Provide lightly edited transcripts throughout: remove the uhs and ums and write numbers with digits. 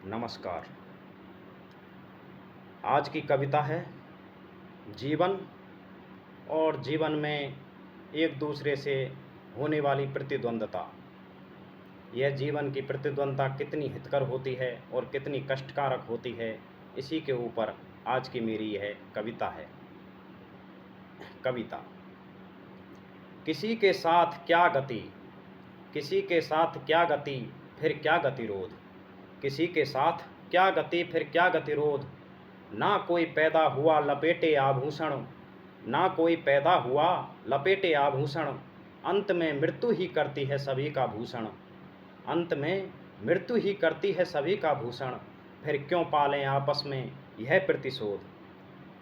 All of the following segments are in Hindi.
नमस्कार। आज की कविता है जीवन और जीवन में एक दूसरे से होने वाली प्रतिद्वंद्वता। यह जीवन की प्रतिद्वंद्वता कितनी हितकर होती है और कितनी कष्टकारक होती है, इसी के ऊपर आज की मेरी यह कविता है। कविता। किसी के साथ क्या गति, किसी के साथ क्या गति, फिर क्या गतिरोध। किसी के साथ क्या गति, फिर क्या गतिरोध। ना कोई पैदा हुआ लपेटे आभूषण, ना कोई पैदा हुआ लपेटे आभूषण। अंत में मृत्यु ही करती है सभी का भूषण, अंत में मृत्यु ही करती है सभी का भूषण। फिर क्यों पालें आपस में यह प्रतिशोध,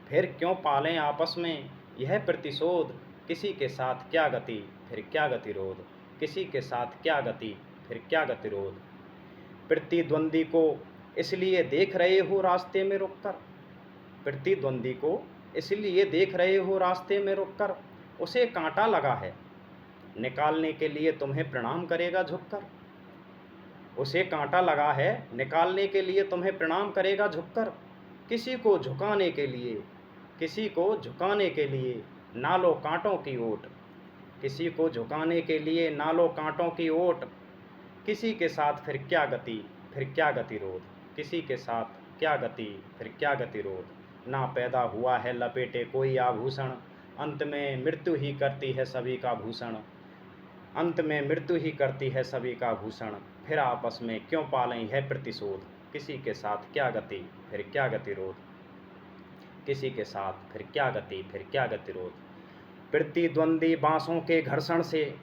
फिर क्यों पालें आपस में यह प्रतिशोध। किसी के साथ क्या गति, फिर क्या गतिरोध। किसी के साथ क्या गति, फिर क्या गतिरोध। प्रतिद्वंदी को इसलिए देख रहे हो रास्ते में रुककर, प्रतिद्वंदी को इसलिए देख रहे हो रास्ते में रुककर। उसे कांटा लगा है निकालने के लिए तुम्हें प्रणाम करेगा झुककर, उसे कांटा लगा है निकालने के लिए तुम्हें प्रणाम करेगा झुककर। किसी को झुकाने के लिए, किसी को झुकाने के लिए ना लो कांटों की ओट, किसी को झुकाने के लिए ना लो कांटों की ओट। किसी के साथ फिर क्या गति, फिर क्या गतिरोध। किसी के साथ क्या गति, फिर क्या गतिरोध। ना पैदा हुआ है लपेटे कोई आभूषण, अंत में मृत्यु ही करती है सभी का भूषण, अंत में मृत्यु ही करती है सभी का भूषण। फिर आपस में क्यों पालें है प्रतिशोध। किसी के साथ क्या गति, फिर क्या गतिरोध। किसी के साथ फिर क्या गति, फिर क्या गतिरोध। प्रतिद्वंदी बांसों के घर्षण से,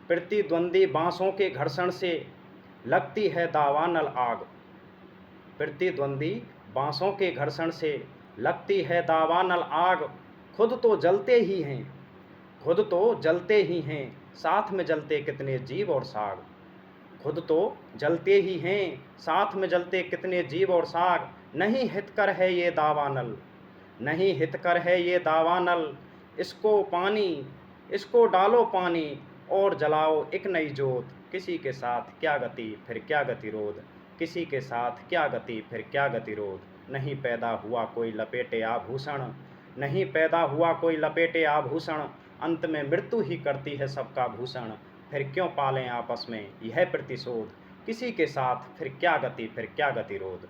प्रतिद्वंदी बांसों के घर्षण से लगती है दावानल आग। प्रतिद्वंदी बांसों के घर्षण से लगती है दावानल आग। खुद तो जलते ही हैं, खुद तो जलते ही हैं, साथ में जलते कितने जीव और साग। खुद तो जलते ही हैं, साथ में जलते कितने जीव और साग। नहीं हितकर है ये दावानल, नहीं हितकर है ये दावानल। इसको पानी, इसको डालो पानी और जलाओ एक नई जोत। किसी के साथ क्या गति, फिर क्या गतिरोध। किसी के साथ क्या गति, फिर क्या गतिरोध। नहीं पैदा हुआ कोई लपेटे आभूषण, नहीं पैदा हुआ कोई लपेटे आभूषण। अंत में मृत्यु ही करती है सबका भूषण। फिर क्यों पालें आपस में यह प्रतिशोध। किसी के साथ फिर क्या गति, फिर क्या गतिरोध।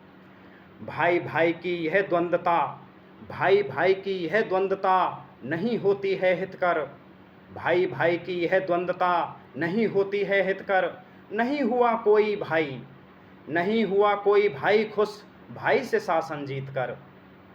भाई भाई की यह द्वंद्वता, भाई भाई की यह द्वंद्वता नहीं होती है हितकर। भाई भाई की यह द्वंद्वता नहीं होती है हितकर। नहीं हुआ कोई भाई, नहीं हुआ कोई भाई खुश भाई से शासन जीत कर।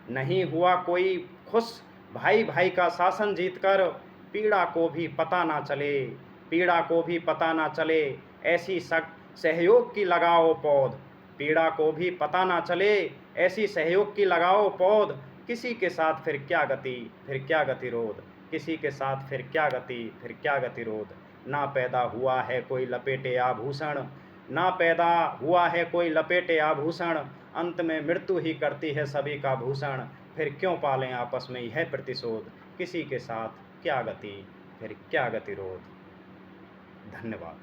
नहीं हुआ कोई खुश भाई भाई का शासन जीत कर। पीड़ा को भी पता ना चले, पीड़ा को भी पता ना चले, ऐसी सहयोग की लगाओ पौध। पीड़ा को भी पता ना चले, ऐसी सहयोग की लगाओ पौध। किसी के साथ फिर क्या गति, फिर क्या गतिरोध। किसी के साथ फिर क्या गति, फिर क्या गतिरोध। ना पैदा हुआ है कोई लपेटे आभूषण, ना पैदा हुआ है कोई लपेटे आभूषण। अंत में मृत्यु ही करती है सभी का भूषण। फिर क्यों पालें आपस में यह प्रतिशोध। किसी के साथ क्या गति, फिर क्या गतिरोध। धन्यवाद।